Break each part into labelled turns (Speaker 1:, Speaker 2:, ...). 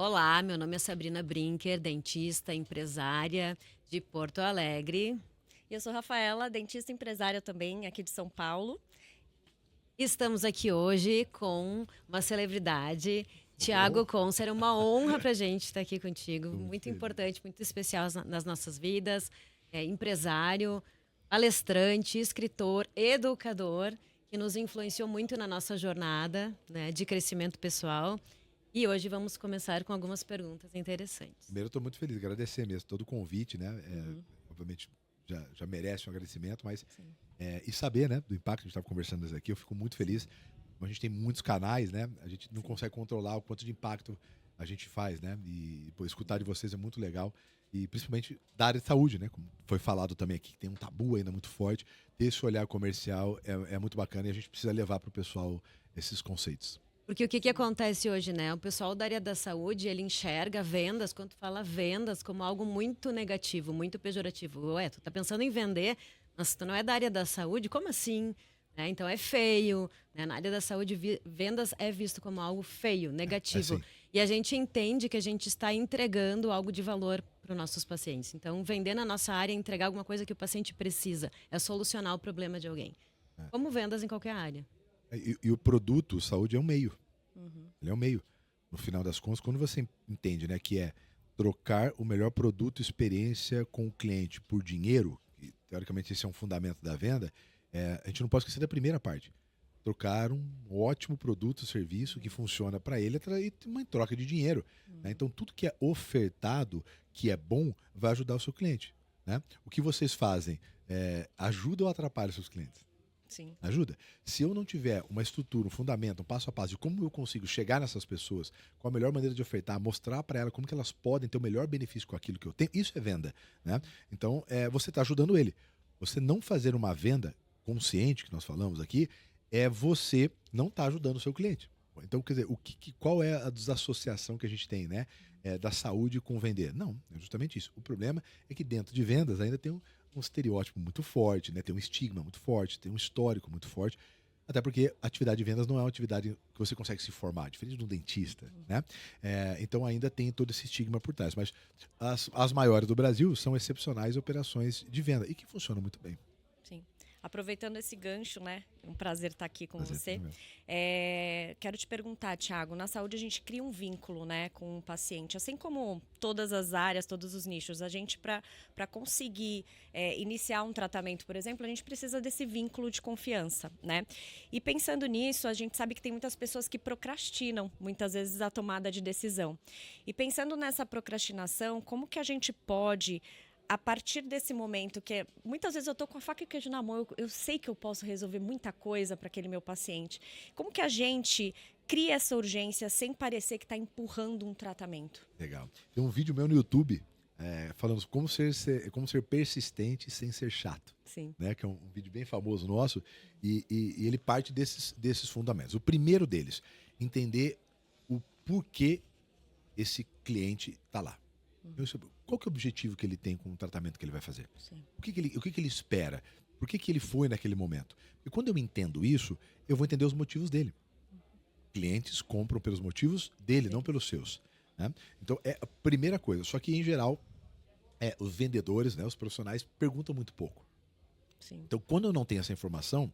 Speaker 1: Olá, meu nome é Sabrina Brinker, dentista, empresária de Porto Alegre.
Speaker 2: E eu sou Rafaela, dentista empresária também, aqui de São Paulo.
Speaker 1: Estamos aqui hoje com uma celebridade,
Speaker 3: Oh,
Speaker 1: Tiago Concer. É uma honra para a gente estar aqui contigo.
Speaker 3: tô muito
Speaker 1: Muito
Speaker 3: feliz.
Speaker 1: importante, muito especial nas nossas vidas. É empresário, palestrante, escritor, educador, que nos influenciou muito na nossa jornada, né, de crescimento pessoal. E hoje vamos começar com algumas perguntas interessantes.
Speaker 3: Primeiro, eu tô muito feliz, agradecer mesmo todo o convite, né?
Speaker 1: Uhum.
Speaker 3: Obviamente já merece um agradecimento, mas
Speaker 2: Sim.
Speaker 3: e saber, né, do impacto que a gente estava conversando aqui, eu fico muito feliz. Como a gente tem muitos canais, né? A gente não
Speaker 2: Sim.
Speaker 3: consegue controlar o quanto de impacto a gente faz, né? E pô, escutar de vocês é muito legal. E principalmente da área de saúde, né? Como foi falado também aqui, que tem um tabu ainda muito forte. Ter esse olhar comercial é muito bacana e a gente precisa levar para o pessoal esses conceitos.
Speaker 1: Porque o que acontece hoje, né? O pessoal da área da saúde, ele enxerga vendas, quando tu fala vendas, como algo muito negativo, muito pejorativo. Ué, tu tá pensando em vender, mas tu não é da área da saúde? Como assim? Né? Então é feio, né? Na área da saúde, vendas é visto como algo feio,
Speaker 3: É
Speaker 1: negativo.
Speaker 3: assim.
Speaker 1: E a gente entende que a gente está entregando algo de valor para os nossos pacientes. Então, vender na nossa área é entregar alguma coisa que o paciente precisa, é solucionar o problema de alguém. Como vendas em qualquer área.
Speaker 3: E o produto, saúde, é um meio.
Speaker 2: Uhum.
Speaker 3: Ele é um meio. No final das contas, quando você entende, né, que é trocar o melhor produto e experiência com o cliente por dinheiro, e teoricamente esse é um fundamento da venda, a gente não pode esquecer da primeira parte. Trocar um ótimo produto ou serviço que funciona para ele e uma troca de dinheiro. Né? Então, tudo que é ofertado, que é bom, vai ajudar o seu cliente. Né? O que vocês fazem ajuda ou atrapalha os seus clientes?
Speaker 2: Sim.
Speaker 3: Ajuda. Se eu não tiver uma estrutura, um fundamento, um passo a passo de como eu consigo chegar nessas pessoas, qual a melhor maneira de ofertar, mostrar para elas como que elas podem ter o melhor benefício com aquilo que eu tenho, isso é venda. Né? Então, você está ajudando ele. Você não fazer uma venda consciente, que nós falamos aqui, é você não estar ajudando o seu cliente. Então, quer dizer, qual é a desassociação que a gente tem, né? Da saúde com vender? Não, é justamente isso. O problema é que dentro de vendas ainda tem um estereótipo muito forte, né? Tem um estigma muito forte, tem um histórico muito forte. Até porque a atividade de vendas não é uma atividade que você consegue se formar, diferente de um dentista, né? Então ainda tem todo esse estigma por trás. Mas as maiores do Brasil são excepcionais operações de venda e que funcionam muito bem.
Speaker 2: Sim. Aproveitando esse gancho, né? É um prazer estar aqui com
Speaker 3: Prazer,
Speaker 2: você.
Speaker 3: tudo meu.
Speaker 2: Quero te perguntar, Thiago, na saúde a gente cria um vínculo, né, com o paciente, assim como todas as áreas, todos os nichos. A gente, para conseguir iniciar um tratamento, por exemplo, a gente precisa desse vínculo de confiança, né? E pensando nisso, a gente sabe que tem muitas pessoas que procrastinam, muitas vezes, a tomada de decisão. E pensando nessa procrastinação, como que a gente pode, a partir desse momento, muitas vezes eu tô com a faca e o queijo na mão, eu sei que eu posso resolver muita coisa para aquele meu paciente. Como que a gente cria essa urgência sem parecer que está empurrando um tratamento?
Speaker 3: Legal. Tem um vídeo meu no YouTube falando como ser persistente sem ser chato.
Speaker 2: Sim.
Speaker 3: Né, que é um vídeo bem famoso nosso, e ele parte desses fundamentos. O primeiro deles, entender o porquê esse cliente está lá. Qual que é o objetivo que ele tem com o tratamento que ele vai fazer?
Speaker 2: Sim.
Speaker 3: O que ele espera? Por que ele foi naquele momento? E quando eu entendo isso, eu vou entender os motivos dele. Clientes compram pelos motivos dele, não pelos seus. Né? Então, é a primeira coisa. Só que, em geral, os vendedores, né, os profissionais, perguntam muito pouco.
Speaker 2: Sim.
Speaker 3: Então, quando eu não tenho essa informação,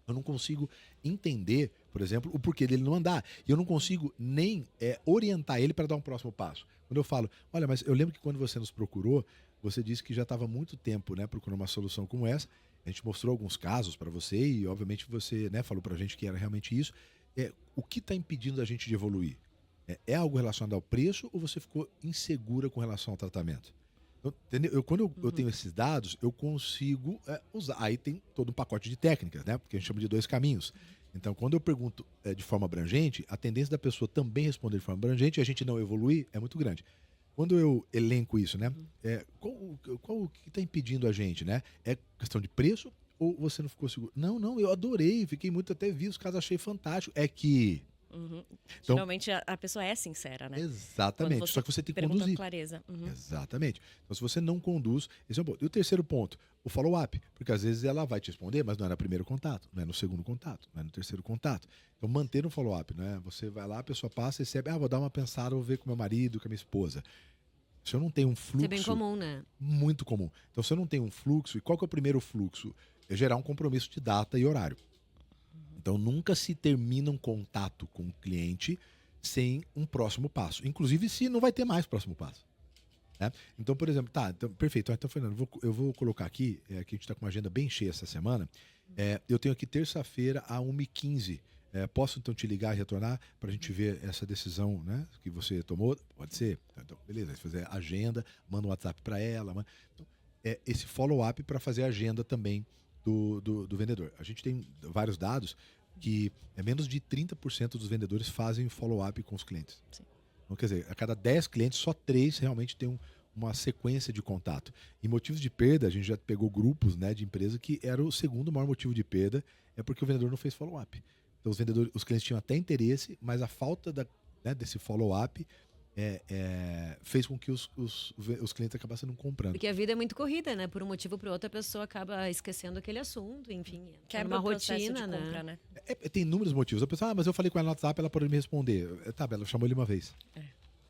Speaker 3: eu não consigo entender, por exemplo, o porquê dele não andar. E eu não consigo nem orientar ele para dar um próximo passo. Quando eu falo, olha, mas eu lembro que quando você nos procurou, você disse que já estava há muito tempo, né, procurando uma solução como essa. A gente mostrou alguns casos para você e, obviamente, você, né, falou para a gente que era realmente isso. O que está impedindo a gente de evoluir? É algo relacionado ao preço ou você ficou insegura com relação ao tratamento? Entendeu? Quando eu tenho esses dados, eu consigo usar. Aí tem todo um pacote de técnicas, né? Porque a gente chama de 2 caminhos. Então, quando eu pergunto de forma abrangente, a tendência da pessoa também responder de forma abrangente e a gente não evoluir é muito grande. Quando eu elenco isso, né? Qual o que está impedindo a gente, né? É questão de preço ou você não ficou seguro? Não, eu adorei, fiquei muito, até vi os casos, achei fantástico. É que
Speaker 2: Uhum.
Speaker 3: Então-
Speaker 2: Geralmente a pessoa é sincera, né?
Speaker 3: Exatamente.
Speaker 2: Quando você
Speaker 3: Só que você tem que
Speaker 2: pergunta com
Speaker 3: conduzir.
Speaker 2: clareza. Uhum.
Speaker 3: Exatamente. Então, se você não conduz, esse é um ponto. E o terceiro ponto, o follow-up. Porque às vezes ela vai te responder, mas não é no primeiro contato, não é no segundo contato, não é no terceiro contato. Então, manter um follow-up, né? Você vai lá, a pessoa passa e recebe, vou dar uma pensada, vou ver com meu marido, com a minha esposa. Se eu não tenho um
Speaker 1: Isso
Speaker 3: fluxo,
Speaker 1: é bem comum, né?
Speaker 3: muito comum. Então, se eu não tenho um fluxo, e qual que é o primeiro fluxo? É gerar um compromisso de data e horário. Então, nunca se termina um contato com o cliente sem um próximo passo. Inclusive, se não vai ter mais próximo passo. Né? Então, por exemplo, então, perfeito. Então, Fernando, eu vou colocar aqui, que a gente está com uma agenda bem cheia essa semana. Eu tenho aqui terça-feira, às 1h15. Posso, então, te ligar e retornar para a gente ver essa decisão, né, que você tomou? Pode ser? Então, beleza. Você fazer agenda, manda um WhatsApp para ela. Então, esse follow-up para fazer a agenda também do vendedor. A gente tem vários dados que menos de 30% dos vendedores fazem follow-up com os clientes.
Speaker 2: Sim.
Speaker 3: Então, quer dizer, a cada 10 clientes, só 3 realmente tem uma sequência de contato. E motivos de perda, a gente já pegou grupos, né, de empresa que era o segundo maior motivo de perda, é porque o vendedor não fez follow-up. Então os clientes tinham até interesse, mas a falta desse follow-up fez com que os clientes acabassem não comprando.
Speaker 1: Porque a vida é muito corrida, né? Por um motivo ou por outro, a pessoa acaba esquecendo aquele assunto, enfim. É
Speaker 2: Quebra
Speaker 1: uma
Speaker 2: o processo
Speaker 1: rotina,
Speaker 2: de compra, né?
Speaker 3: Tem inúmeros motivos. A pessoa, mas eu falei com ela no WhatsApp, ela pode me responder. Tá, Bela, chamou ele uma vez. Eu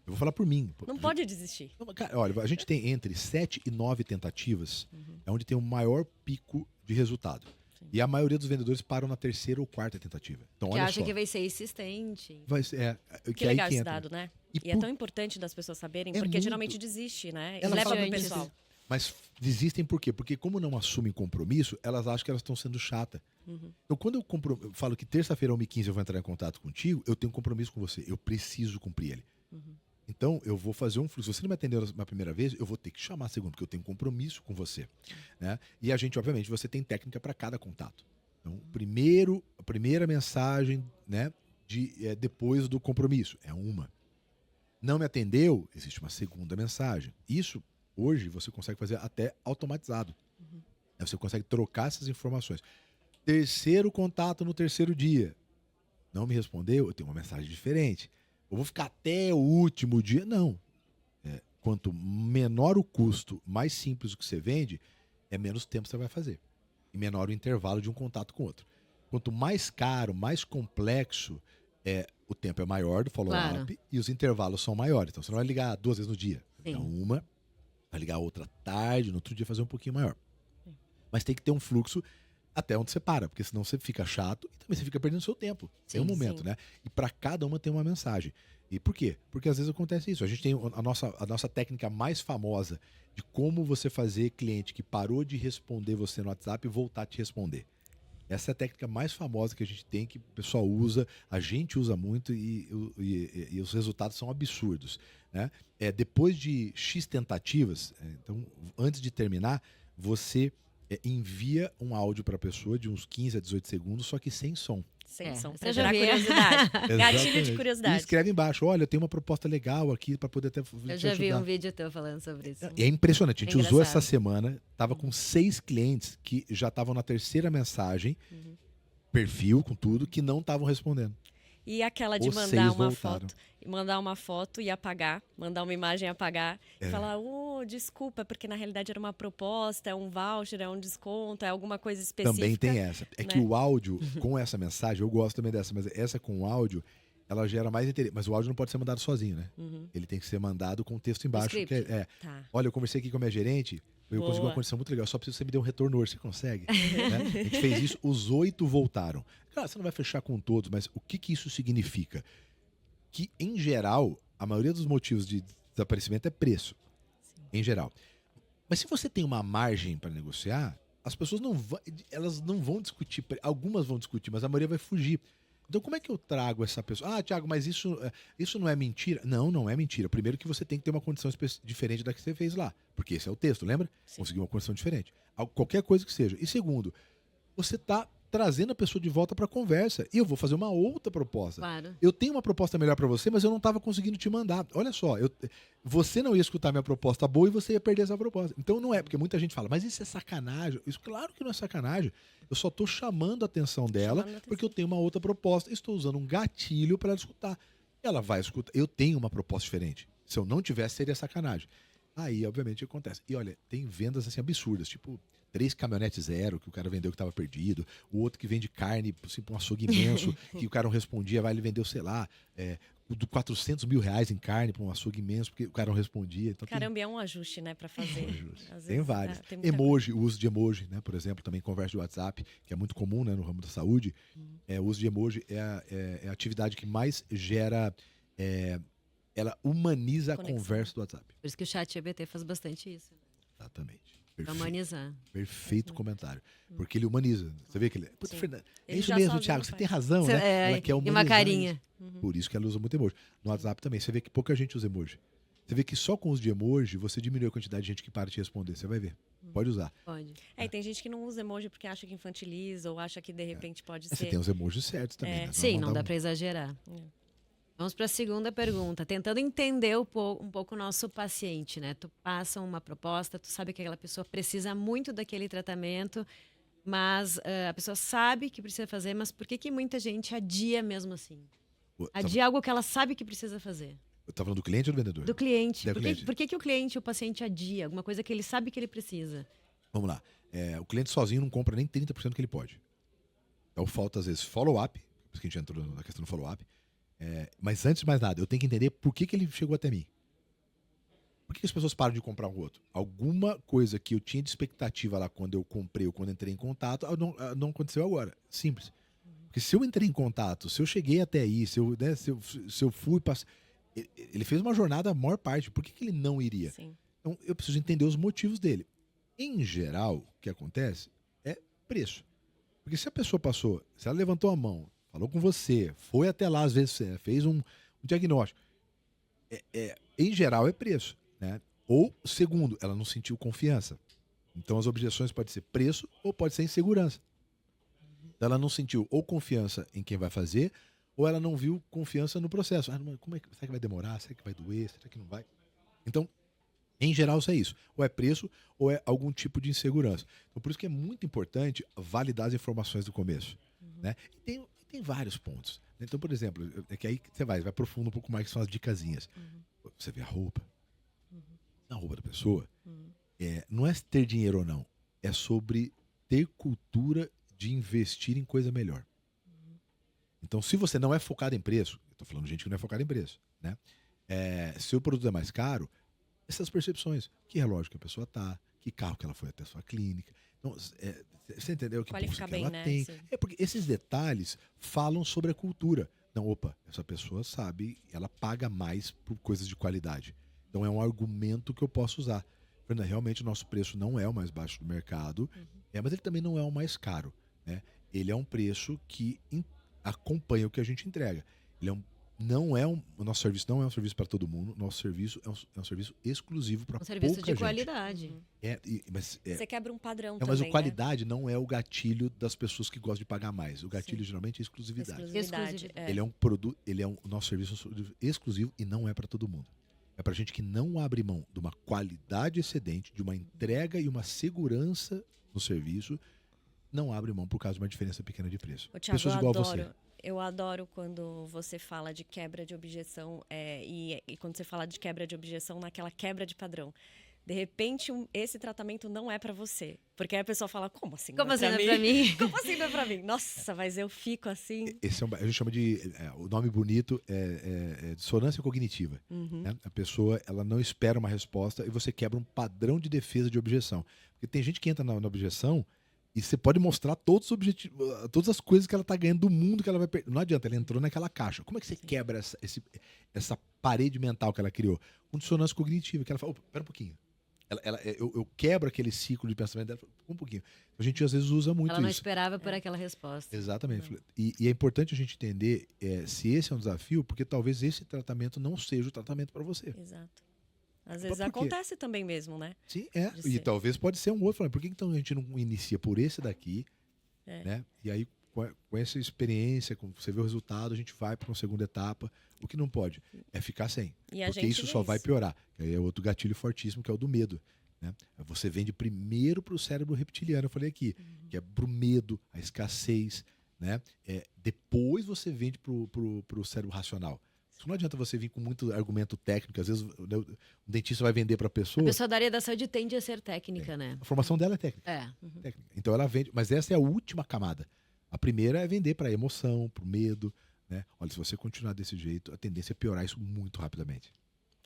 Speaker 3: vou falar por mim.
Speaker 2: Não pode desistir.
Speaker 3: Cara, olha, a gente tem entre 7 e 9 tentativas, é onde tem o maior pico de resultado. E a maioria dos vendedores param na terceira ou quarta tentativa. Então,
Speaker 1: Que
Speaker 3: olha
Speaker 1: acha
Speaker 3: só.
Speaker 1: que vai ser insistente.
Speaker 3: Vai ser,
Speaker 2: Que
Speaker 3: aí
Speaker 2: legal
Speaker 3: que
Speaker 2: esse
Speaker 3: entra.
Speaker 2: dado, né?
Speaker 3: E
Speaker 2: E é tão importante das pessoas saberem, porque
Speaker 3: muito.
Speaker 2: geralmente desiste, né? E
Speaker 3: Elas
Speaker 2: leva
Speaker 3: falam
Speaker 2: pro
Speaker 1: antes.
Speaker 2: pessoal.
Speaker 3: Mas desistem por quê? Porque como não assumem compromisso, elas acham que elas estão sendo chata. Então, quando eu falo que terça-feira, 1h15, eu vou entrar em contato contigo, eu tenho um compromisso com você. Eu preciso cumprir ele. Então, eu vou fazer um fluxo. Se você não me atendeu na primeira vez, eu vou ter que chamar a segunda, porque eu tenho um compromisso com você. Né? E a gente, obviamente, você tem técnica para cada contato. Então, a primeira mensagem, né, depois do compromisso é uma. Não me atendeu, existe uma segunda mensagem. Isso, hoje, você consegue fazer até automatizado. Você consegue trocar essas informações. Terceiro contato no terceiro dia. Não me respondeu, eu tenho uma mensagem diferente. Eu vou ficar até o último dia? Não. Quanto menor o custo, mais simples o que você vende, menos tempo você vai fazer. E menor o intervalo de um contato com o outro. Quanto mais caro, mais complexo, o tempo é maior do follow-up,
Speaker 1: Claro.
Speaker 3: e os intervalos são maiores. Então você não vai ligar 2 vezes no dia.
Speaker 1: Sim.
Speaker 3: Então uma, vai ligar outra tarde, no outro dia fazer um pouquinho maior. Mas tem que ter um fluxo até onde você para, porque senão você fica chato e também você fica perdendo seu tempo. Tem um
Speaker 1: Sim,
Speaker 3: momento,
Speaker 2: sim.
Speaker 3: né? E para cada uma tem uma mensagem. E por quê? Porque às vezes acontece isso. A gente tem a nossa técnica mais famosa de como você fazer cliente que parou de responder você no WhatsApp voltar a te responder. Essa é a técnica mais famosa que a gente tem, que o pessoal usa, a gente usa muito e os resultados são absurdos. Né? Depois de X tentativas, então antes de terminar, você envia um áudio para a pessoa de uns 15 a 18 segundos, só que sem som.
Speaker 2: Sem som,
Speaker 1: você
Speaker 2: pra
Speaker 1: já
Speaker 2: gerar
Speaker 1: vê.
Speaker 2: curiosidade. Gatilho de
Speaker 3: Exatamente. E
Speaker 2: curiosidade.
Speaker 3: escreve embaixo, olha, eu tenho uma proposta legal aqui para poder até
Speaker 1: Eu já vi um vídeo teu falando sobre isso.
Speaker 3: E é impressionante, a gente
Speaker 2: É
Speaker 3: usou
Speaker 2: engraçado.
Speaker 3: essa semana, tava com 6 clientes que já estavam na terceira mensagem, perfil com tudo, que não estavam respondendo.
Speaker 2: E aquela de
Speaker 3: Os
Speaker 2: mandar
Speaker 3: 6
Speaker 2: uma
Speaker 3: voltaram.
Speaker 2: foto, mandar uma foto e apagar, mandar uma imagem e apagar, e falar, desculpa, porque na realidade era uma proposta, é um voucher, é um desconto, é alguma coisa específica.
Speaker 3: Também tem essa. É que
Speaker 2: né?
Speaker 3: o áudio, com essa mensagem, eu gosto também dessa, mas essa com o áudio, ela gera mais interesse. Mas o áudio não pode ser mandado sozinho, né? Ele tem que ser mandado com o texto embaixo.
Speaker 1: Script.
Speaker 2: Tá.
Speaker 3: Olha, eu conversei aqui com a minha gerente, eu consegui uma
Speaker 2: Boa.
Speaker 3: condição muito legal, só preciso que você me dê um retorno hoje, você consegue? Né? A gente fez isso, os 8 voltaram. Claro, você não vai fechar com todos, mas o que isso significa? Que, em geral, a maioria dos motivos de desaparecimento é preço. Em geral. Mas se você tem uma margem para negociar, as pessoas elas não vão discutir, algumas vão discutir, mas a maioria vai fugir. Então, como é que eu trago essa pessoa? Ah, Thiago, mas isso não é mentira? Não, não é mentira. Primeiro que você tem que ter uma condição diferente da que você fez lá. Porque esse é o texto, lembra?
Speaker 2: Sim.
Speaker 3: Conseguir uma condição diferente. Qualquer coisa que seja. E segundo, você está trazendo a pessoa de volta para a conversa. E eu vou fazer uma outra proposta.
Speaker 1: Claro.
Speaker 3: Eu tenho uma proposta melhor para você, mas eu não estava conseguindo te mandar. Olha só, você não ia escutar minha proposta boa e você ia perder essa proposta. Então não é, porque muita gente fala, mas isso é sacanagem. Isso, claro que não é sacanagem. Eu só estou chamando a atenção dela porque eu tenho uma outra proposta. Estou usando um gatilho para ela escutar. Ela vai escutar. Eu tenho uma proposta diferente. Se eu não tivesse, seria sacanagem. Aí, obviamente, acontece. E olha, tem vendas assim absurdas, tipo 3 caminhonetes zero que o cara vendeu que estava perdido, o outro que vende carne, assim, um açougue imenso, que o cara não respondia, vai, ele vendeu, sei lá, de 400 mil reais em carne para um açougue imenso, porque o cara não respondia. Então,
Speaker 2: Caramba, é um ajuste, né, para fazer.
Speaker 3: Tem vários. Emoji, o uso de emoji, né, por exemplo, também conversa de WhatsApp, que é muito comum, né, no ramo da saúde. O uso de emoji é a atividade que mais gera... ela humaniza
Speaker 2: conexão.
Speaker 3: A conversa do WhatsApp.
Speaker 1: Por isso que o chat GPT faz bastante isso.
Speaker 3: Exatamente.
Speaker 1: Pra humanizar.
Speaker 3: Perfeito comentário. Porque ele humaniza. Você vê que ele... Putz, Fernanda, é
Speaker 2: Ele
Speaker 3: isso
Speaker 2: já
Speaker 3: mesmo,
Speaker 2: sozinho
Speaker 3: Thiago, você
Speaker 2: faz.
Speaker 3: tem razão, né? Ela quer
Speaker 1: E
Speaker 3: humanizar
Speaker 1: uma carinha.
Speaker 3: isso. Por isso que ela usa muito emoji. No WhatsApp também. Você vê que pouca gente usa emoji. Você vê que só com o uso de emoji, você diminui a quantidade de gente que para de te responder. Você vai ver. Pode usar.
Speaker 1: Pode.
Speaker 2: E tem gente que não usa emoji porque acha que infantiliza ou acha que de repente pode
Speaker 3: Você
Speaker 2: ser.
Speaker 3: tem os emojis certos também, né?
Speaker 1: Sim, não dá para exagerar. Vamos para a segunda pergunta. Tentando entender um pouco o nosso paciente, né? Tu passa uma proposta, tu sabe que aquela pessoa precisa muito daquele tratamento, mas a pessoa sabe que precisa fazer, mas por que muita gente adia mesmo assim? Adia algo que ela sabe que precisa fazer.
Speaker 3: Tá falando do cliente ou do vendedor?
Speaker 1: Do cliente.
Speaker 3: Do cliente.
Speaker 1: Por que o cliente, o paciente adia? Alguma coisa que ele sabe que ele precisa.
Speaker 3: Vamos lá. O cliente sozinho não compra nem 30% do que ele pode. Então falta, às vezes, follow-up, por isso que a gente entrou na questão do follow-up. Mas antes de mais nada, eu tenho que entender por que ele chegou até mim. Por que as pessoas param de comprar um outro? Alguma coisa que eu tinha de expectativa lá quando eu comprei ou quando entrei em contato, não aconteceu agora. Simples. Porque se eu entrei em contato, se eu cheguei até aí, se eu fui... Ele fez uma jornada a maior parte. Por que ele não iria?
Speaker 2: Sim.
Speaker 3: Então, eu preciso entender os motivos dele. Em geral, o que acontece é preço. Porque se a pessoa passou, se ela levantou a mão, falou com você, foi até lá, às vezes fez um diagnóstico, em geral é preço, né? Ou, segundo, ela não sentiu confiança. Então, as objeções podem ser preço ou pode ser insegurança. Ela não sentiu ou confiança em quem vai fazer, ou ela não viu confiança no processo. Como é que, será que vai demorar? Será que vai doer? Será que não vai? Então, em geral, isso é isso. Ou é preço, ou é algum tipo de insegurança. Então, por isso que é muito importante validar as informações do começo. Né? E tem vários pontos. Então, por exemplo, é que aí você vai profundo um pouco mais, que são as dicasinhas. Você vê a roupa. A roupa da pessoa. Não é ter dinheiro ou não. É sobre ter cultura de investir em coisa melhor. Então, se você não é focado em preço, eu tô falando de gente que não é focada em preço, né? Se o produto é mais caro, essas percepções, que relógio que a pessoa tá, que carro que ela foi até a sua clínica. Então, você entendeu que
Speaker 2: Qualificar
Speaker 3: que
Speaker 2: bem,
Speaker 3: ela
Speaker 2: né?
Speaker 3: tem.
Speaker 2: Sim.
Speaker 3: Porque esses detalhes falam sobre a cultura. Não, opa, essa pessoa sabe, ela paga mais por coisas de qualidade. Então, é um argumento que eu posso usar. Fernanda, realmente o nosso preço não é o mais baixo do mercado, mas ele também não é o mais caro, né? Ele é um preço que acompanha o que a gente entrega. O nosso serviço não é um serviço para todo mundo. Nosso serviço é um serviço exclusivo para pouca gente.
Speaker 1: Um serviço de qualidade.
Speaker 2: Você quebra um padrão
Speaker 3: mas
Speaker 2: também,
Speaker 3: a qualidade não é o gatilho das pessoas que gostam de pagar mais. O gatilho geralmente é exclusividade.
Speaker 2: Exclusividade.
Speaker 3: Ele é um produto, o nosso serviço é um serviço exclusivo e não é para todo mundo. É para gente que não abre mão de uma qualidade excedente, de uma entrega e uma segurança no serviço, não abre mão por causa de uma diferença pequena de preço.
Speaker 2: Thiago,
Speaker 3: pessoas igual a você.
Speaker 2: Eu adoro quando você fala de quebra de objeção e quando você fala de quebra de objeção naquela quebra de padrão. De repente, esse tratamento não é pra você. Porque aí a pessoa fala, como assim?
Speaker 1: Como assim não é pra mim?
Speaker 2: Como assim não é pra mim? Nossa, mas eu fico assim...
Speaker 3: A gente chama de... o nome bonito é dissonância cognitiva. Né? A pessoa ela não espera uma resposta e você quebra um padrão de defesa de objeção. Porque tem gente que entra na objeção e você pode mostrar todas as coisas que ela está ganhando do mundo que ela vai perder. Não adianta, ela entrou naquela caixa. Como é que você quebra essa parede mental que ela criou? Com dissonância cognitiva, que ela fala, pera um pouquinho. Eu quebro aquele ciclo de pensamento dela um pouquinho. A gente às vezes usa muito isso.
Speaker 1: Ela não esperava por aquela resposta.
Speaker 3: Exatamente. E é importante a gente entender se esse é um desafio, porque talvez esse tratamento não seja o tratamento para você.
Speaker 2: Exato. Às vezes acontece também mesmo, né?
Speaker 3: Sim, e talvez pode ser um outro. Por que então a gente não inicia por esse daqui? né? E aí, com essa experiência, com você vê o resultado, a gente vai para uma segunda etapa. O que não pode é ficar sem.
Speaker 2: E a
Speaker 3: Porque
Speaker 2: gente
Speaker 3: isso
Speaker 2: vê
Speaker 3: só vai piorar. Aí é outro gatilho fortíssimo, que é o do medo. Né? Você vende primeiro para o cérebro reptiliano, eu falei aqui, que é pro medo, a escassez. Né? Depois você vende pro cérebro racional. Isso não adianta você vir com muito argumento técnico. Às vezes o dentista vai vender para a pessoa.
Speaker 1: A pessoa da área da saúde tende a ser técnica, né?
Speaker 3: A formação dela é técnica. Técnica. Então ela vende, mas essa é a última camada. A primeira é vender para a emoção, para o medo. Né? Olha, se você continuar desse jeito, a tendência é piorar isso muito rapidamente.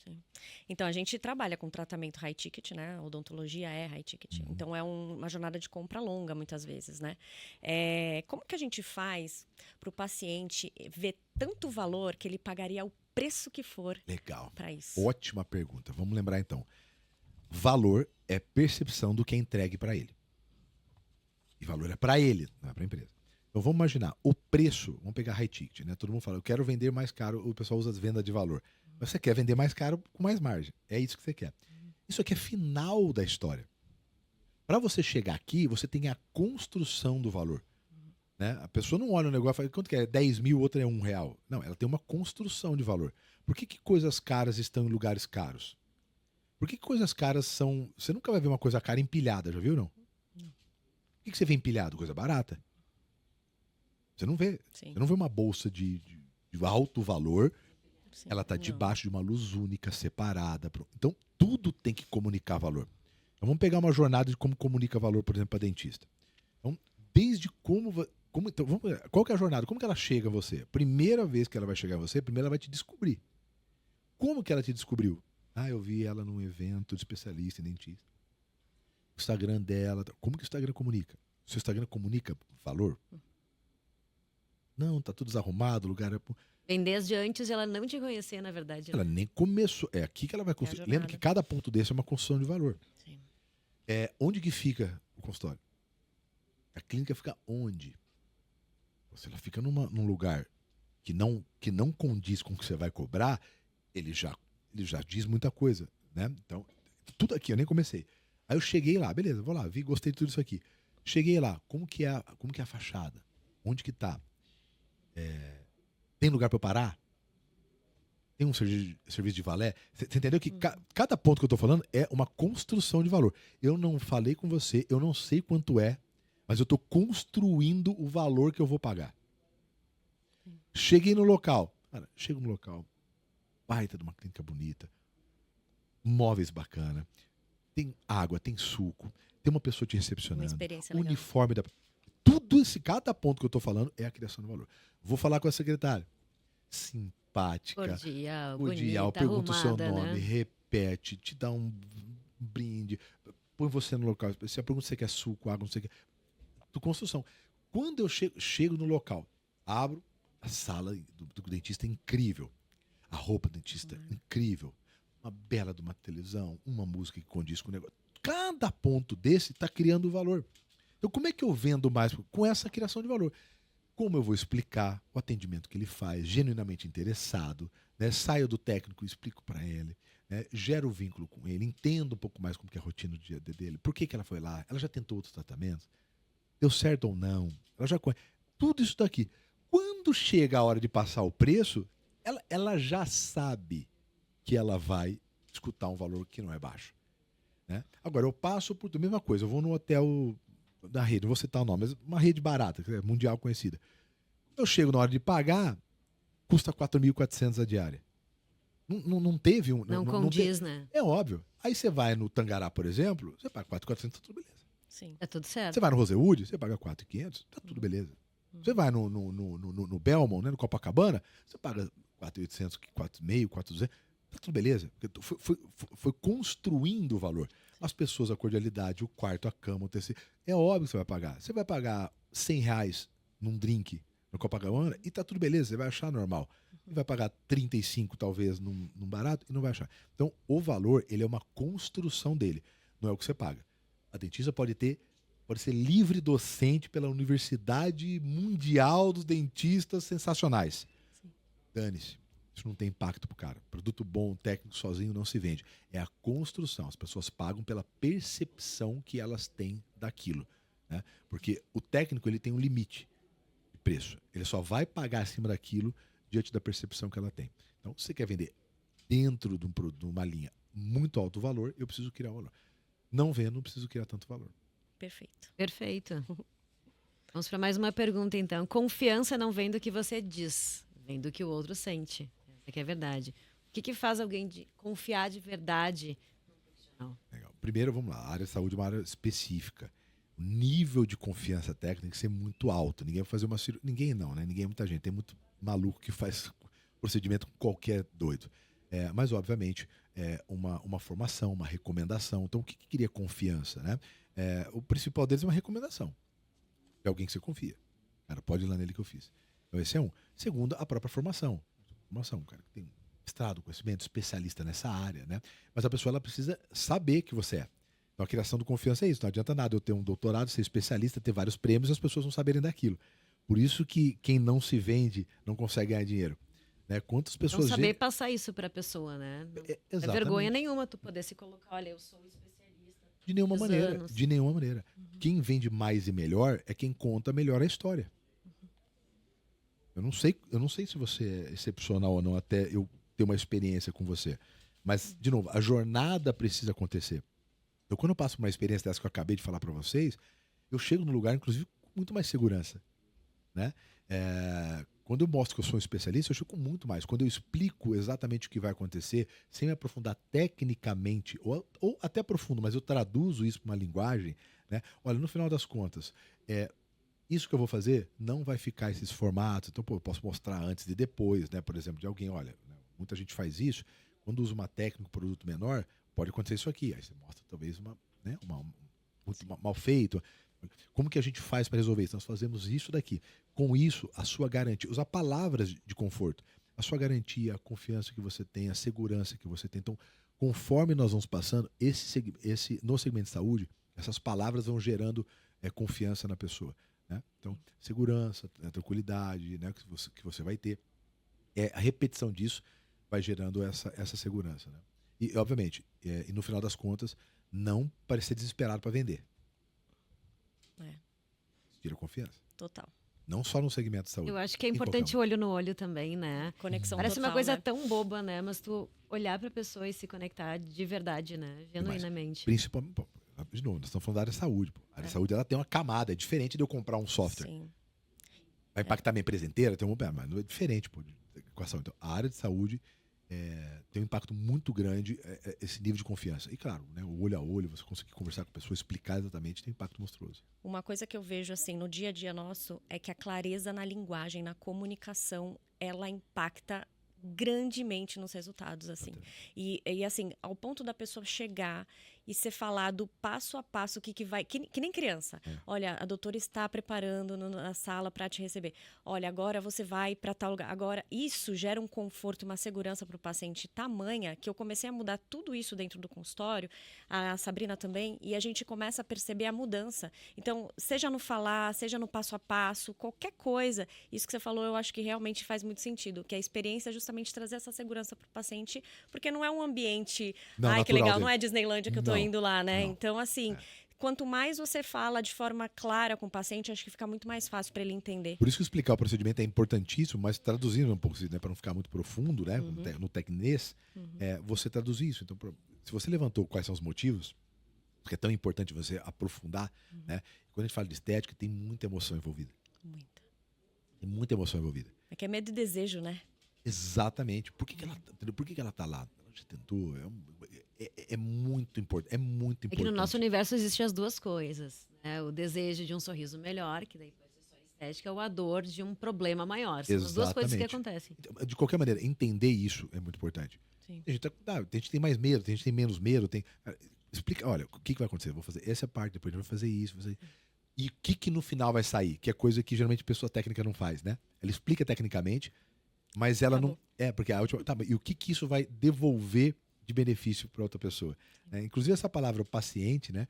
Speaker 2: Sim. Então, a gente trabalha com tratamento high ticket, né? A odontologia é high ticket. Então, é uma jornada de compra longa, muitas vezes, né? Como que a gente faz para o paciente ver tanto valor que ele pagaria o preço que for para isso?
Speaker 3: Ótima pergunta. Vamos lembrar, então. Valor é percepção do que é entregue para ele. E valor é para ele, não é para a empresa. Então, vamos imaginar. O preço, vamos pegar high ticket, né? Todo mundo fala, eu quero vender mais caro. O pessoal usa as vendas de valor. Mas você quer vender mais caro com mais margem. É isso que você quer. Isso aqui é final da história. Para você chegar aqui, você tem a construção do valor. Né? A pessoa não olha o negócio e fala, quanto que é? 10 mil, outra é R$1. Não, ela tem uma construção de valor. Por que coisas caras estão em lugares caros? Por que coisas caras são... Você nunca vai ver uma coisa cara empilhada, já viu, não? Por que você vê empilhado? Coisa barata. Você não vê.
Speaker 2: Sim.
Speaker 3: Você não vê uma bolsa de alto valor.
Speaker 2: Sim.
Speaker 3: Ela está debaixo de uma luz única, separada. Então, tudo tem que comunicar valor. Então, vamos pegar uma jornada de como comunica valor, por exemplo, para dentista. Então, desde então, qual que é a jornada? Como que ela chega a você? Primeira vez que ela vai chegar a você, primeiro ela vai te descobrir. Como que ela te descobriu? Eu vi ela num evento de especialista em dentista. O Instagram dela. Como que o Instagram comunica? O seu Instagram comunica valor? Não, tá tudo desarrumado, o lugar é...
Speaker 1: Vem desde antes de ela não te conhecer, na verdade.
Speaker 3: Ela nem começou. É aqui que ela vai construir. Lembra que cada ponto desse é uma construção de valor.
Speaker 2: Sim.
Speaker 3: Onde que fica o consultório? A clínica fica onde? Se ela fica num lugar que não condiz com o que você vai cobrar, ele já diz muita coisa. Né? Então, tudo aqui, eu nem comecei. Aí eu cheguei lá, beleza, vou lá, gostei de tudo isso aqui. Cheguei lá, como que é a fachada? Onde que tá? Tem lugar para eu parar? Tem um serviço de valé? Você entendeu que cada ponto que eu tô falando é uma construção de valor. Eu não falei com você, eu não sei quanto é, mas eu tô construindo o valor que eu vou pagar. Cheguei no local. Cara, chego no local. Baita de uma clínica bonita. Móveis bacana. Tem água, tem suco. Tem uma pessoa te recepcionando.
Speaker 2: Uma experiência legal.
Speaker 3: Uniforme da... cada ponto que eu tô falando é a criação de valor. Vou falar com a secretária. Simpática.
Speaker 1: Cordial,
Speaker 3: cordial,
Speaker 1: bonita,
Speaker 3: pergunta o seu
Speaker 1: arrumada,
Speaker 3: nome,
Speaker 1: né?
Speaker 3: repete, te dá um brinde, põe você no local. Se a pergunta você quer suco, água, não sei o que. Construção. Quando eu chego no local, abro a sala do dentista, é incrível. A roupa do dentista, incrível. Uma bela de uma televisão, uma música que condiz com o negócio. Cada ponto desse está criando valor. Então, como é que eu vendo mais? Com essa criação de valor. Como eu vou explicar o atendimento que ele faz, genuinamente interessado, né? Saio do técnico e explico para ele, né? Gero vínculo com ele, entendo um pouco mais como que é a rotina do dia dele, por que ela foi lá, ela já tentou outros tratamentos, deu certo ou não, ela já conhece. Tudo isso daqui. Quando chega a hora de passar o preço, ela já sabe que ela vai escutar um valor que não é baixo. Né? Agora, eu passo por a mesma coisa, eu vou no hotel da rede, não vou citar o nome, mas uma rede barata, que é mundial conhecida. Eu chego na hora de pagar, custa 4.400 a diária. Não teve um...
Speaker 1: Não condiz, né?
Speaker 3: É óbvio. Aí você vai no Tangará, por exemplo, você paga 4.400, tá tudo beleza.
Speaker 2: Sim.
Speaker 1: É tudo certo.
Speaker 3: Você vai no Rosewood, você paga 4.500, tá tudo beleza. Você vai no Belmont, né, no Copacabana, você paga 4.800, 4.500, 4.200, tá tudo beleza. Foi construindo o valor. As pessoas, a cordialidade, o quarto, a cama, o tecido. É óbvio que você vai pagar. Você vai pagar R$100 num drink no Copacabana e tá tudo beleza, você vai achar normal. E vai pagar 35 talvez num barato e não vai achar. Então, o valor, ele é uma construção dele, não é o que você paga. A dentista pode ser livre docente pela Universidade Mundial dos Dentistas Sensacionais. Dane-se. Isso não tem impacto pro cara. Produto bom, técnico sozinho não se vende. É a construção. As pessoas pagam pela percepção que elas têm daquilo. né? Porque o técnico ele tem um limite de preço. Ele só vai pagar acima daquilo diante da percepção que ela tem. Então, se você quer vender dentro de uma linha muito alto valor, eu preciso criar um valor. Não vendo, não preciso criar tanto valor.
Speaker 2: Perfeito.
Speaker 1: Perfeito. Vamos para mais uma pergunta, então. Confiança não vem do que você diz, vem do que o outro sente. Essa que é a verdade. O que faz alguém confiar de verdade no profissional?
Speaker 3: Legal. Primeiro, vamos lá. A área de saúde é uma área específica. O nível de confiança técnica tem que ser muito alto. Ninguém vai fazer uma cirurgia. Ninguém não, né? Ninguém é muita gente. Tem muito maluco que faz procedimento com qualquer doido. Mas, obviamente, uma formação, uma recomendação. Então, o que cria confiança, né? O principal deles é uma recomendação. É alguém que você confia. Cara, pode ir lá nele que eu fiz. Então, esse é um. Segundo, a própria formação. Formação, cara, que tem mestrado, conhecimento, especialista nessa área, né? Mas a pessoa ela precisa saber que você é. Então, a criação de confiança é isso. Não adianta nada eu ter um doutorado, ser especialista, ter vários prêmios e as pessoas não saberem daquilo. Por isso que quem não se vende não consegue ganhar dinheiro. Né? Quantas pessoas...
Speaker 1: Não saber passar isso para a pessoa, né? Não é vergonha nenhuma tu poder se colocar, olha, eu sou especialista.
Speaker 3: De nenhuma maneira.
Speaker 1: Anos.
Speaker 3: De nenhuma maneira. Uhum. Quem vende mais e melhor é quem conta melhor a história. Uhum. Eu não sei se você é excepcional ou não, até eu ter uma experiência com você. Mas, de novo, a jornada precisa acontecer. Então, quando eu passo por uma experiência dessa que eu acabei de falar para vocês, eu chego no lugar, inclusive, com muito mais segurança. Né? Quando eu mostro que eu sou um especialista, eu chego com muito mais. Quando eu explico exatamente o que vai acontecer, sem me aprofundar tecnicamente, ou até aprofundo, mas eu traduzo isso para uma linguagem, né? Olha, no final das contas, isso que eu vou fazer não vai ficar esses formatos. Então, eu posso mostrar antes e depois, né? Por exemplo, de alguém, olha, muita gente faz isso, quando usa uma técnica, um produto menor, pode acontecer isso aqui. Aí você mostra talvez muito mal feito. Como que a gente faz para resolver isso? Nós fazemos isso daqui. Com isso, a sua garantia, usar palavras de conforto, a sua garantia, a confiança que você tem, a segurança que você tem. Então, conforme nós vamos passando, no segmento de saúde, essas palavras vão gerando confiança na pessoa. Né? Então, segurança, tranquilidade, né, que você vai ter. A repetição disso vai gerando essa segurança. Né? E, obviamente, e no final das contas, não parecer desesperado para vender. Tira confiança.
Speaker 2: Total.
Speaker 3: Não só no segmento de saúde.
Speaker 1: Eu acho que é importante o olho no olho também, né?
Speaker 2: Conexão
Speaker 1: Parece
Speaker 2: total,
Speaker 1: uma coisa
Speaker 2: né?
Speaker 1: tão boba, né? Mas tu olhar pra pessoa e se conectar de verdade, né? Genuinamente.
Speaker 3: Principalmente, de novo, nós estamos falando da área de saúde. Pô. A área de saúde ela tem uma camada, é diferente de eu comprar um software.
Speaker 2: Sim.
Speaker 3: Vai impactar minha empresa inteira? Mas não é diferente, pô, com a saúde. Então, a área de saúde tem um impacto muito grande, esse nível de confiança. E claro, né, o olho a olho, você conseguir conversar com a pessoa, explicar exatamente, tem um impacto monstruoso.
Speaker 2: Uma coisa que eu vejo assim no dia a dia nosso é que a clareza na linguagem, na comunicação, ela impacta grandemente nos resultados, assim. E assim, ao ponto da pessoa chegar e ser falado passo a passo o que vai... Que nem criança. Olha, a doutora está preparando na sala para te receber. Olha, agora você vai para tal lugar. Agora, isso gera um conforto, uma segurança para o paciente tamanha que eu comecei a mudar tudo isso dentro do consultório, a Sabrina também, e a gente começa a perceber a mudança. Então, seja no falar, seja no passo a passo, qualquer coisa, isso que você falou eu acho que realmente faz muito sentido, que a experiência é justamente trazer essa segurança para o paciente, porque não é um ambiente, que legal,
Speaker 3: dele.
Speaker 2: Não é Disneylândia que eu tô indo lá, né?
Speaker 3: Não.
Speaker 2: Então, assim, quanto mais você fala de forma clara com o paciente, acho que fica muito mais fácil para ele entender.
Speaker 3: Por isso que explicar o procedimento é importantíssimo, mas traduzindo um pouco, né, para não ficar muito profundo, né, no tecnês, você traduzir isso. Então, se você levantou quais são os motivos, porque é tão importante você aprofundar, né? Quando a gente fala de estética, tem muita emoção envolvida.
Speaker 2: Muita.
Speaker 3: Tem muita emoção envolvida.
Speaker 2: É que é medo e desejo, né?
Speaker 3: Exatamente. Por que ela tá lá? Ela já tentou. É muito importante. É muito importante.
Speaker 1: É que no nosso universo existem as duas coisas, né? O desejo de um sorriso melhor, que daí pode ser só estética, ou a dor de um problema maior. São as duas coisas que acontecem.
Speaker 3: De qualquer maneira, entender isso é muito importante.
Speaker 2: Sim.
Speaker 3: A gente tem mais medo, a gente tem menos medo. Explica, olha, o que vai acontecer? Eu vou fazer essa parte, depois eu vou fazer isso. E o que no final vai sair? Que é coisa que geralmente a pessoa técnica não faz, né? Ela explica tecnicamente, mas ela não... porque a última... e o que isso vai devolver de benefício para outra pessoa? Né? Inclusive essa palavra, o paciente, né?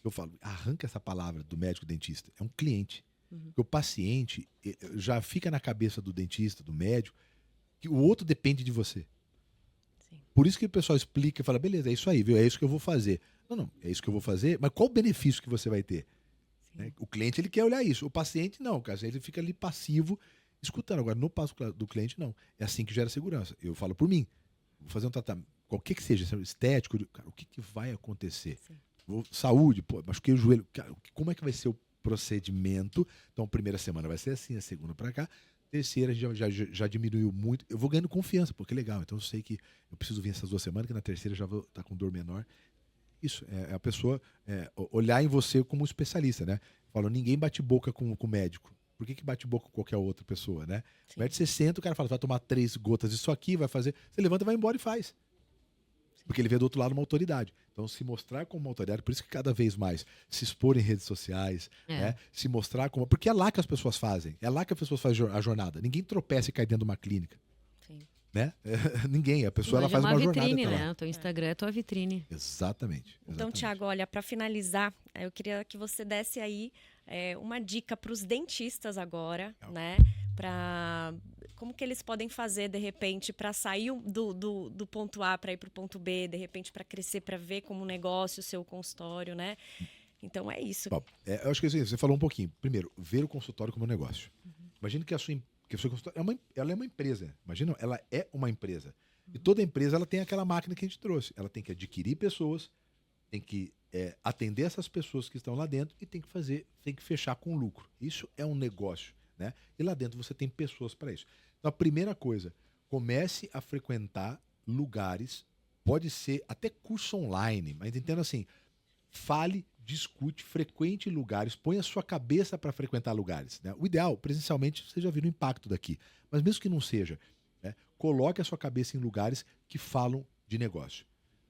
Speaker 3: Eu falo, arranca essa palavra do médico dentista. É um cliente. Porque o paciente já fica na cabeça do dentista, do médico, que o outro depende de você.
Speaker 2: Sim.
Speaker 3: Por isso que o pessoal explica e fala, beleza, é isso aí, viu? É isso que eu vou fazer. Não, é isso que eu vou fazer, mas qual o benefício que você vai ter? né? O cliente ele quer olhar isso, o paciente não, cara, ele fica ali passivo, escutando. Agora, no passo do cliente, não. É assim que gera segurança. Eu falo por mim, vou fazer um tratamento, qualquer que seja, estético, cara, o que vai acontecer? Saúde, pô, machuquei o joelho, cara, como é que vai ser o procedimento? Então, a primeira semana vai ser assim, a segunda para cá, terceira já diminuiu muito. Eu vou ganhando confiança, porque é legal. Então, eu sei que eu preciso vir essas 2 semanas, que na terceira já vou estar com dor menor. Isso, é a pessoa olhar em você como um especialista, né? Fala, ninguém bate boca com o médico. Por que bate boca com qualquer outra pessoa, né? O médico, você senta, o cara fala, vai tomar 3 gotas disso aqui, vai fazer. Você levanta, vai embora e faz. Porque ele vê do outro lado uma autoridade. Então, se mostrar como uma autoridade, por isso que cada vez mais se expor em redes sociais, né? Se mostrar como. Porque é lá que as pessoas fazem. É lá que as pessoas fazem a jornada. Ninguém tropeça e cai dentro de uma clínica.
Speaker 2: Sim.
Speaker 3: Né? Ninguém. A pessoa ela faz uma
Speaker 1: vitrine,
Speaker 3: jornada.
Speaker 1: Né? O teu Instagram é tua vitrine.
Speaker 3: Exatamente.
Speaker 2: Então, Thiago, olha, para finalizar, eu queria que você desse aí uma dica para os dentistas agora, né? Para como que eles podem fazer, de repente, para sair do ponto A para ir para o ponto B, de repente, para crescer, para ver como negócio o seu consultório, né? Então, é isso.
Speaker 3: Bom, eu acho que você falou um pouquinho. Primeiro, ver o consultório como um negócio. Imagina que a sua consultório ela é uma empresa. Imagina, ela é uma empresa. E toda empresa ela tem aquela máquina que a gente trouxe. Ela tem que adquirir pessoas, tem que atender essas pessoas que estão lá dentro e tem que fechar com lucro. Isso é um negócio, né? E lá dentro você tem pessoas para isso. Então, a primeira coisa, comece a frequentar lugares, pode ser até curso online, mas entenda assim, fale, discute, frequente lugares, põe a sua cabeça para frequentar lugares, né? O ideal, presencialmente, você já viu o impacto daqui. Mas mesmo que não seja, né, coloque a sua cabeça em lugares que falam de negócio.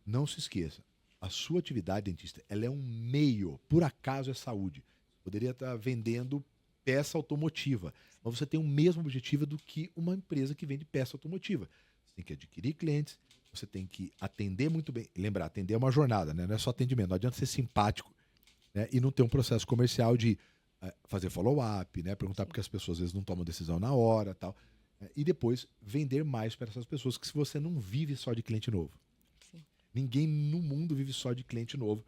Speaker 3: Não se esqueça, a sua atividade, dentista, ela é um meio, por acaso é saúde. Poderia estar vendendo peça automotiva, mas você tem o mesmo objetivo do que uma empresa que vende peça automotiva. Você tem que adquirir clientes, você tem que atender muito bem. Lembrar, atender é uma jornada, né? Não é só atendimento. Não adianta ser simpático, né? E não ter um processo comercial de fazer follow-up, né? Perguntar porque as pessoas às vezes não tomam decisão na hora, tal. E depois vender mais para essas pessoas, que se você não vive só de cliente novo. Sim. Ninguém no mundo vive só de cliente novo.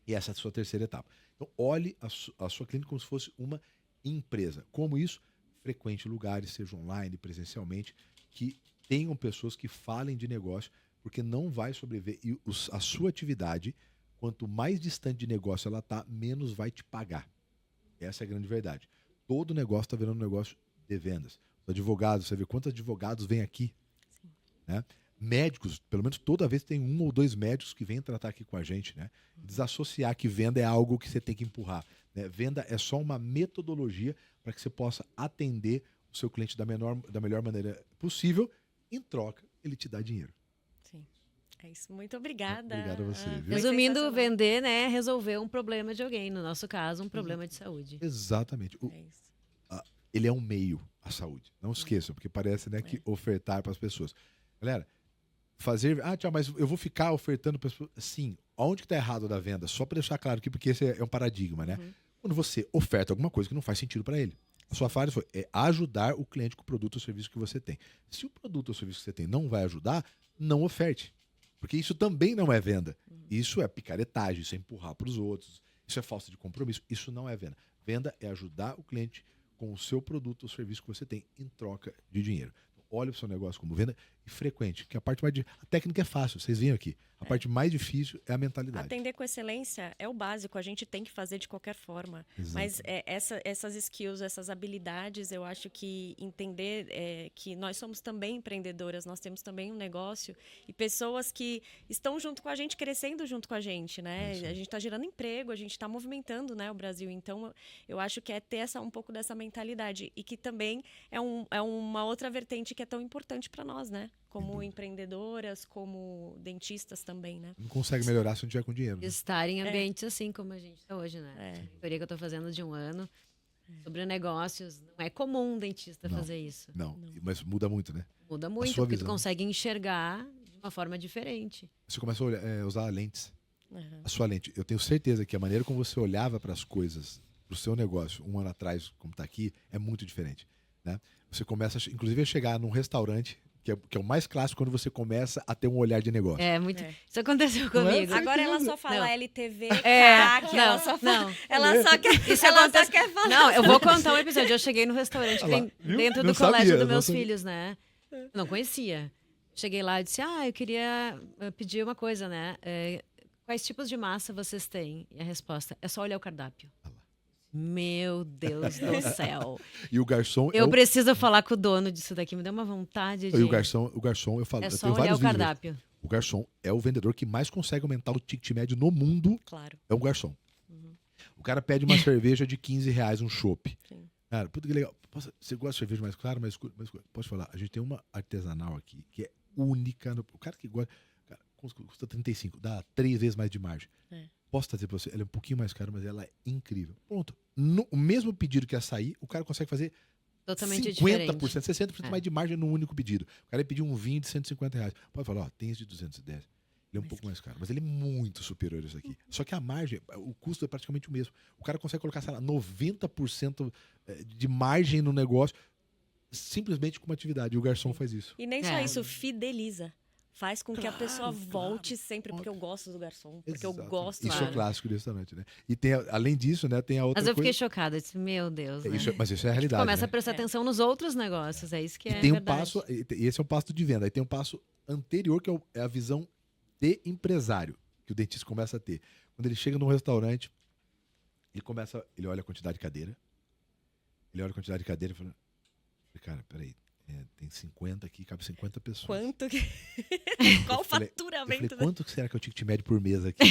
Speaker 3: E essa é a sua terceira etapa. Então, olhe a sua clínica como se fosse uma empresa. Como isso? Frequente lugares, seja online, presencialmente, que tenham pessoas que falem de negócio, porque não vai sobreviver. E a sua atividade, quanto mais distante de negócio ela está, menos vai te pagar. Essa é a grande verdade. Todo negócio está virando um negócio de vendas. Os advogados, você vê quantos advogados vêm aqui. Sim. Né? Médicos, pelo menos toda vez tem 1 ou 2 médicos que vêm tratar aqui com a gente. Né? Desassociar que venda é algo que você tem que empurrar. Né? Venda é só uma metodologia para que você possa atender o seu cliente da melhor maneira possível. Em troca, ele te dá dinheiro.
Speaker 2: Sim. É isso. Muito obrigada.
Speaker 3: Obrigado a você. Viu?
Speaker 1: Resumindo, vender, né, é resolver um problema de alguém. No nosso caso, um problema de saúde.
Speaker 3: Exatamente.
Speaker 2: É isso.
Speaker 3: Ele é um meio à saúde. Não esqueçam, porque parece, né, que ofertar para as pessoas. Galera, Tiago, mas eu vou ficar ofertando para as pessoas. Sim, onde que está errado da venda? Só para deixar claro aqui, porque esse é um paradigma, né? Quando você oferta alguma coisa que não faz sentido para ele. A sua frase foi ajudar o cliente com o produto ou serviço que você tem. Se o produto ou serviço que você tem não vai ajudar, não oferte. Porque isso também não é venda. Isso é picaretagem, isso é empurrar para os outros, isso é falta de compromisso. Isso não é venda. Venda é ajudar o cliente com o seu produto ou serviço que você tem em troca de dinheiro. Olhe para o seu negócio como venda e frequente, que a parte mais a técnica é fácil, vocês viram aqui. A parte mais difícil é a mentalidade.
Speaker 2: Atender com excelência é o básico, a gente tem que fazer de qualquer forma. Exato. Mas essas skills, essas habilidades, eu acho que entender que nós somos também empreendedoras, nós temos também um negócio e pessoas que estão junto com a gente, crescendo junto com a gente, né? A gente está gerando emprego, a gente está movimentando, né, o Brasil. Então, eu acho que é ter um pouco dessa mentalidade e que também é uma outra vertente que é tão importante para nós, né? Como empreendedoras, como dentistas também, né?
Speaker 3: Não consegue melhorar se não tiver com dinheiro. Né?
Speaker 1: Estar em ambientes assim como a gente está hoje, né? A mentoria que eu estou fazendo de 1 ano sobre negócios. Não é comum um dentista fazer isso.
Speaker 3: Não, mas muda muito, né?
Speaker 1: Muda muito, porque tu consegue enxergar de uma forma diferente.
Speaker 3: Você começa a usar lentes. A sua lente. Eu tenho certeza que a maneira como você olhava para as coisas, para o seu negócio, 1 ano atrás, como está aqui, é muito diferente. Né? Você começa, inclusive, a chegar num restaurante, que é o mais clássico quando você começa a ter um olhar de negócio.
Speaker 1: É, muito.
Speaker 2: É.
Speaker 1: Isso aconteceu
Speaker 3: Não é?
Speaker 1: comigo.
Speaker 2: Agora ela só
Speaker 1: Não.
Speaker 2: fala LTV,
Speaker 1: É,
Speaker 2: CAC, ela só fala.
Speaker 1: não.
Speaker 2: Ela só quer.
Speaker 1: Isso
Speaker 2: ela
Speaker 1: acontece-
Speaker 2: só quer falar.
Speaker 1: Não, eu vou contar um episódio. Eu cheguei no restaurante que
Speaker 3: Olha lá,
Speaker 1: tem
Speaker 3: viu?
Speaker 1: dentro
Speaker 3: Não
Speaker 1: do colégio
Speaker 3: sabia,
Speaker 1: dos
Speaker 3: não
Speaker 1: meus
Speaker 3: sabia.
Speaker 1: filhos, né? Não conhecia. Cheguei lá e disse, eu queria pedir uma coisa, né? Quais tipos de massa vocês têm? E a resposta, é só olhar o cardápio. Meu Deus do céu.
Speaker 3: E o garçom
Speaker 1: Eu preciso falar com o dono disso daqui. Me deu uma vontade de...
Speaker 3: e o garçom, eu falo,
Speaker 1: É
Speaker 3: eu
Speaker 1: só
Speaker 3: tenho
Speaker 1: olhar
Speaker 3: vários
Speaker 1: o
Speaker 3: vídeos.
Speaker 1: cardápio.
Speaker 3: O garçom é o vendedor que mais consegue aumentar o ticket médio no mundo.
Speaker 2: Claro.
Speaker 3: É um garçom. O cara pede uma cerveja de R$15, um chopp.
Speaker 2: Sim.
Speaker 3: Cara, puta que legal. Você gosta de cerveja mais clara, mais escura? Posso falar? A gente tem uma artesanal aqui que é única. O cara que gosta... Cara, custa 35, dá 3 vezes mais de margem.
Speaker 2: É.
Speaker 3: Posso trazer pra você? Ela é um pouquinho mais cara, mas ela é incrível. Pronto. O mesmo pedido que açaí, o cara consegue fazer
Speaker 1: Totalmente
Speaker 3: 50%,
Speaker 1: diferente.
Speaker 3: 60%
Speaker 1: É.
Speaker 3: mais de margem num único pedido. O cara pediu um vinho de R$150. Pode falar, ó, tem esse de 210. Ele é um pouco mais caro, mas ele é muito superior a isso aqui. Só que a margem, o custo é praticamente o mesmo. O cara consegue colocar, sei lá, 90% de margem no negócio simplesmente com uma atividade. E o garçom faz isso.
Speaker 2: E nem só
Speaker 1: É.
Speaker 2: isso, fideliza. Faz com que a pessoa
Speaker 3: Claro,
Speaker 2: volte sempre, porque eu gosto do garçom, porque eu
Speaker 3: Exato.
Speaker 2: gosto.
Speaker 3: Isso é
Speaker 1: Claro.
Speaker 3: clássico do restaurante, né? E tem, além disso, né, tem a outra
Speaker 1: Mas eu fiquei
Speaker 3: coisa.
Speaker 1: chocada. Eu disse, meu Deus, né?
Speaker 3: Mas isso é a realidade.
Speaker 1: Começa
Speaker 3: né?
Speaker 1: a prestar
Speaker 2: É.
Speaker 1: atenção nos outros negócios. É isso que
Speaker 3: E
Speaker 1: é
Speaker 3: tem um
Speaker 1: verdade.
Speaker 3: passo, e esse é um passo de venda. Aí tem um passo anterior, que é a visão de empresário, que o dentista começa a ter. Quando ele chega num restaurante, ele olha a quantidade de cadeira, e fala, cara, peraí, tem 50 aqui, cabe 50 pessoas.
Speaker 2: Quanto que... Qual o
Speaker 3: Eu falei,
Speaker 2: faturamento?
Speaker 3: quanto será que é o ticket médio por mesa aqui?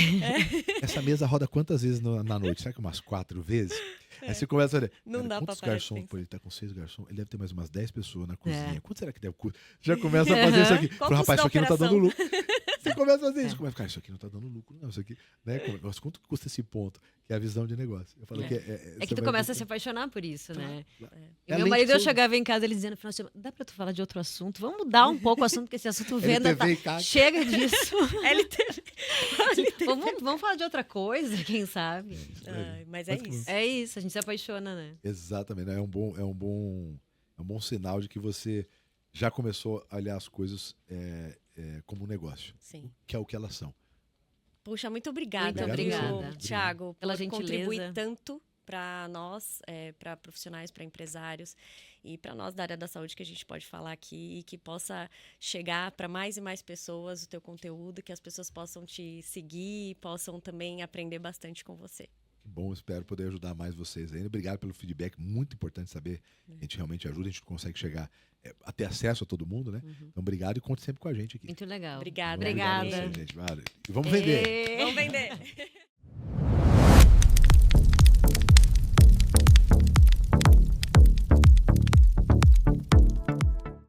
Speaker 3: Essa mesa roda quantas vezes na noite? Será que umas 4 vezes? Aí você começa a olhar,
Speaker 2: Não
Speaker 3: cara,
Speaker 2: dá pra
Speaker 3: quantos
Speaker 2: parar de
Speaker 3: garçons?
Speaker 2: pensar.
Speaker 3: Pô, ele tá com 6 garçons, ele deve ter mais umas 10 pessoas na cozinha.
Speaker 1: É.
Speaker 3: Quanto será que deve custar? Já começa a fazer isso aqui.
Speaker 2: Qual
Speaker 3: Fala, rapaz, isso
Speaker 2: custa
Speaker 3: aqui
Speaker 2: a
Speaker 3: não tá dando
Speaker 2: operação?
Speaker 3: lucro. Você começa a fazer isso. Começa, cara, isso aqui não tá dando lucro, não. Isso aqui, né? Mas quanto que custa esse ponto? Que é a visão de negócio. Eu falo
Speaker 2: É.
Speaker 3: que
Speaker 1: É que tu começa a se apaixonar por isso, né?
Speaker 3: Claro.
Speaker 1: E
Speaker 3: É
Speaker 1: meu
Speaker 3: além
Speaker 1: marido,
Speaker 3: de
Speaker 1: eu
Speaker 3: tudo.
Speaker 1: chegava em casa, ele dizendo, no final de semana, dá pra tu falar de outro assunto? Vamos mudar um pouco o assunto, porque esse assunto venda tá...
Speaker 3: LTV e CAC.
Speaker 1: Chega disso.
Speaker 2: LTV.
Speaker 1: vamos falar de outra coisa, quem sabe?
Speaker 2: Ai, mas é isso.
Speaker 1: É isso, a gente se apaixona, né?
Speaker 3: Exatamente. Né? É um bom sinal de que você já começou a olhar as coisas como um negócio,
Speaker 2: Sim.
Speaker 3: que é o que elas são.
Speaker 2: Puxa, muito obrigada,
Speaker 1: Muito
Speaker 2: viu,
Speaker 1: obrigada.
Speaker 2: Thiago,
Speaker 1: Pela
Speaker 2: por
Speaker 1: gentileza.
Speaker 2: contribuir tanto para nós, para profissionais, para empresários e para nós da área da saúde, que a gente pode falar aqui e que possa chegar para mais e mais pessoas o teu conteúdo, que as pessoas possam te seguir e possam também aprender bastante com você.
Speaker 3: Que bom, espero poder ajudar mais vocês ainda. Obrigado pelo feedback, muito importante saber. A gente realmente ajuda, a gente consegue chegar a ter acesso a todo mundo, né? Então, obrigado e conte sempre com a gente aqui.
Speaker 1: Muito legal.
Speaker 2: Obrigada.
Speaker 1: Obrigada.
Speaker 3: Obrigado a você, gente. Vale. E vamos vender.
Speaker 1: Ê!
Speaker 2: Vamos vender!